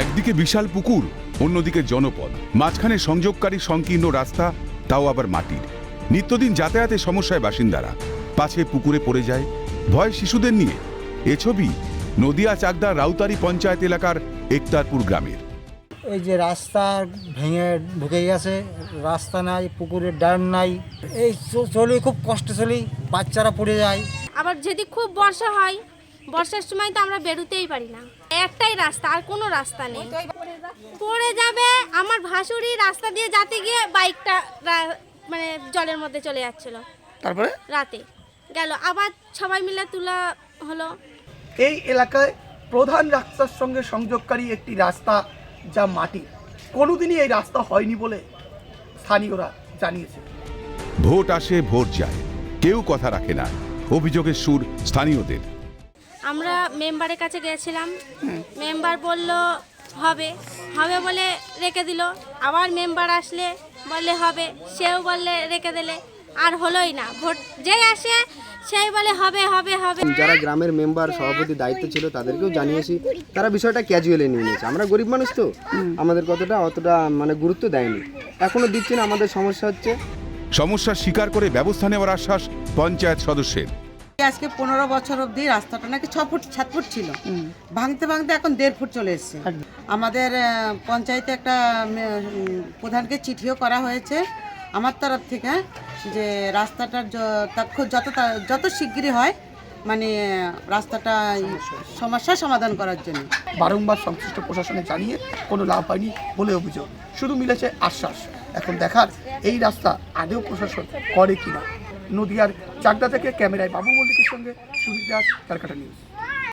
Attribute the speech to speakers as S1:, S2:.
S1: একদিকে বিশাল পুকুর, অন্যদিকে জনপদ, মাঝখানে সংযোগকারী সংকীর্ণ রাস্তা, তাও আবার মাটির। নিত্যদিন যাতায়াতে সমস্যায় বাসিন্দারা, পাছে পুকুরে পড়ে যায়, ভয় শিশুদের নিয়ে। এ ছবি নদিয়া চাকদা রাউতারি পঞ্চায়েত এলাকার একতারপুর গ্রামের।
S2: এই যে রাস্তা ভেঙে ঢুকে গেছে, রাস্তা নাই, পুকুরের ড্যাম নাই, এই চলি খুব কষ্ট চলি, বাচ্চারা পড়ে যায়।
S3: আবার যদি খুব বর্ষা হয়, বর্ষার সময় তো আমরা বেরোতেই পারি না, একটাই রাস্তা, আর কোনো রাস্তা নেই। পড়ে যাবে। আমার ভাসুরি রাস্তা দিয়ে যেতে গিয়ে বাইকটা মানে জলের মধ্যে চলে যাচ্ছিল,
S4: তারপরে
S3: রাতে গেল, আবার সবাই মিলে তোলা হলো।
S4: এই এলাকায় প্রধান রাস্তার সঙ্গে সংযোগকারী একটি রাস্তা যা মাটি, কোনোদিনই এই রাস্তা হয়নি বলে স্থানীয়রা জানিয়েছে।
S1: ভোট আসে ভোট যায়, কেউ কথা রাখে না, অভিযোগের সুর স্থানীয়দের।
S3: আমরা মেম্বারের কাছে গিয়েছিলাম, মেম্বার বলল হবে হবে বলে রেখে দিল। আবার মেম্বার আসলে বললে হবে, সেও বললে রেখে দিলে, আর হলোই না। ভোট যেই আসে সেই বলে হবে হবে হবে।
S5: যারা গ্রামের মেম্বার সভাপতি দায়িত্ব ছিল তাদেরকেও জানিয়েছি, তারা বিষয়টা ক্যাজুয়ালি নিয়ে নিয়েছে। আমরা গরিব মানুষ তো, আমাদের অতটা মানে গুরুত্ব দেয়নি, এখনো দিচ্ছে না। আমাদের সমস্যা হচ্ছে,
S1: সমস্যা স্বীকার করে ব্যবস্থা নেওয়ার আশ্বাস পঞ্চায়েত সদস্যের।
S6: আজকে 15 বছর অবধি রাস্তাটা নাকি 6 ফুট 7 ফুট ছিল, ভাঙতে ভাঙতে এখন 1.5 ফুট চলে এসেছে। আমাদের পঞ্চায়েতে একটা প্রধানকে চিঠিও করা হয়েছে আমার তরফ থেকে, যে রাস্তাটার যত শিগগিরই হয় মানে রাস্তাটা সমস্যার সমাধান করার জন্য।
S4: বারংবার সংশ্লিষ্ট প্রশাসনে জানিয়ে কোনো লাভ হয়নি বলে অভিযোগ, শুধু মিলেছে আশ্বাস। এখন দেখার এই রাস্তা আদৌ প্রশাসন করে কিনা। নদিয়ার চাকদা থেকে ক্যামেরায় বাবু মল্লিকের সঙ্গে সুদীপ দাস, ক্যালকাটা নিউজ।